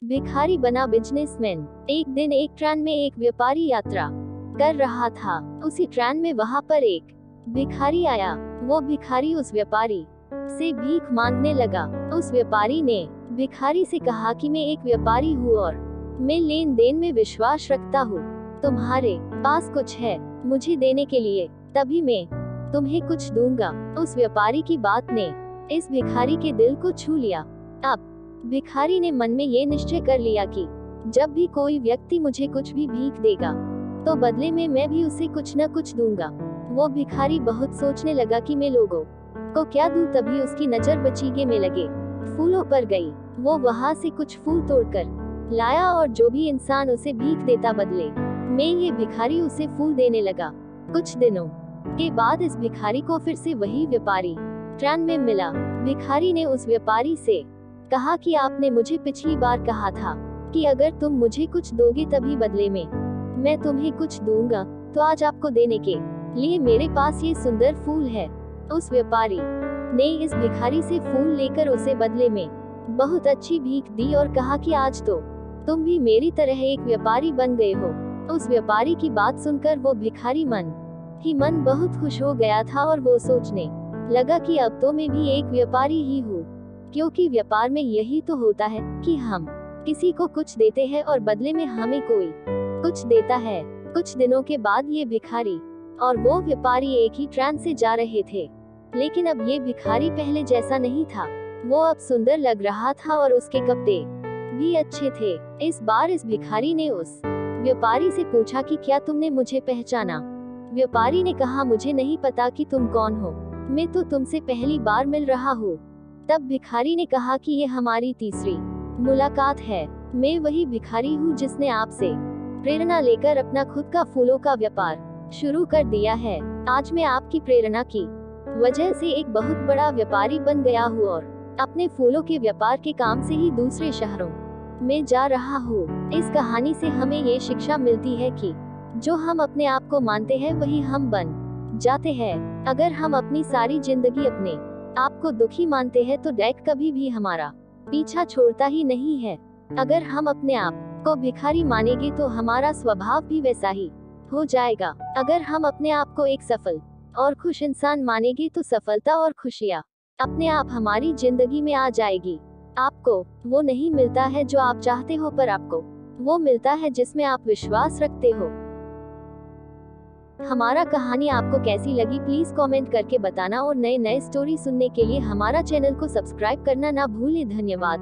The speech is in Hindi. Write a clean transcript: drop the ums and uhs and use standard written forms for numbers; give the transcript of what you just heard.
भिखारी बना बिजनेसमैन। एक दिन एक ट्रेन में एक व्यापारी यात्रा कर रहा था। उसी ट्रेन में वहां पर एक भिखारी आया। वो भिखारी उस व्यापारी से भीख मांगने लगा। उस व्यापारी ने भिखारी से कहा कि मैं एक व्यापारी हूँ और मैं लेन देन में विश्वास रखता हूँ। तुम्हारे पास कुछ है मुझे देने के लिए, तभी मैं तुम्हें कुछ दूंगा। उस व्यापारी की बात ने इस भिखारी के दिल को छू लिया। अब भिखारी ने मन में ये निश्चय कर लिया कि जब भी कोई व्यक्ति मुझे कुछ भी भीख देगा तो बदले में मैं भी उसे कुछ न कुछ दूंगा। वो भिखारी बहुत सोचने लगा कि मैं लोगों को क्या दूं। तभी उसकी नजर बचीगे में लगे फूलों पर गई। वो वहां से कुछ फूल तोड़कर लाया और जो भी इंसान उसे भीख देता बदले में ये भिखारी उसे फूल देने लगा। कुछ दिनों के बाद इस भिखारी को फिर से वही व्यापारी ट्रेन में मिला। भिखारी ने उस व्यापारी से कहा कि आपने मुझे पिछली बार कहा था कि अगर तुम मुझे कुछ दोगे तभी बदले में मैं तुम्हें कुछ दूंगा, तो आज आपको देने के लिए मेरे पास ये सुंदर फूल है। उस व्यापारी ने इस भिखारी से फूल लेकर उसे बदले में बहुत अच्छी भीख दी और कहा कि आज तो तुम भी मेरी तरह एक व्यापारी बन गए हो। उस व्यापारी की बात सुनकर वो भिखारी मन ही मन बहुत खुश हो गया था और वो सोचने लगा कि अब तो मैं भी एक व्यापारी ही हूँ, क्योंकि व्यापार में यही तो होता है कि हम किसी को कुछ देते हैं और बदले में हमें कोई कुछ देता है। कुछ दिनों के बाद ये भिखारी और वो व्यापारी एक ही ट्रेन से जा रहे थे, लेकिन अब ये भिखारी पहले जैसा नहीं था। वो अब सुंदर लग रहा था और उसके कपड़े भी अच्छे थे। इस बार इस भिखारी ने उस व्यापारी से पूछा कि क्या तुमने मुझे पहचाना? व्यापारी ने कहा, मुझे नहीं पता कि तुम कौन हो, मैं तो तुमसे पहली बार मिल रहा हूँ। तब भिखारी ने कहा कि ये हमारी तीसरी मुलाकात है। मैं वही भिखारी हूँ जिसने आपसे प्रेरणा लेकर अपना खुद का फूलों का व्यापार शुरू कर दिया है। आज मैं आपकी प्रेरणा की वजह से एक बहुत बड़ा व्यापारी बन गया हूँ और अपने फूलों के व्यापार के काम से ही दूसरे शहरों में जा रहा हूँ। इस कहानी से हमें ये शिक्षा मिलती है कि जो हम अपने आप को मानते हैं वही हम बन जाते हैं। अगर हम अपनी सारी जिंदगी अपने आप को दुखी मानते हैं तो डैक कभी भी हमारा पीछा छोड़ता ही नहीं है। अगर हम अपने आप को भिखारी मानेंगे तो हमारा स्वभाव भी वैसा ही हो जाएगा। अगर हम अपने आप को एक सफल और खुश इंसान मानेंगे तो सफलता और खुशियाँ अपने आप हमारी जिंदगी में आ जाएगी। आपको वो नहीं मिलता है जो आप चाहते हो, पर आपको वो मिलता है जिसमें आप विश्वास रखते हो। हमारा कहानी आपको कैसी लगी प्लीज कमेंट करके बताना और नए नए स्टोरी सुनने के लिए हमारा चैनल को सब्सक्राइब करना ना भूलें। धन्यवाद।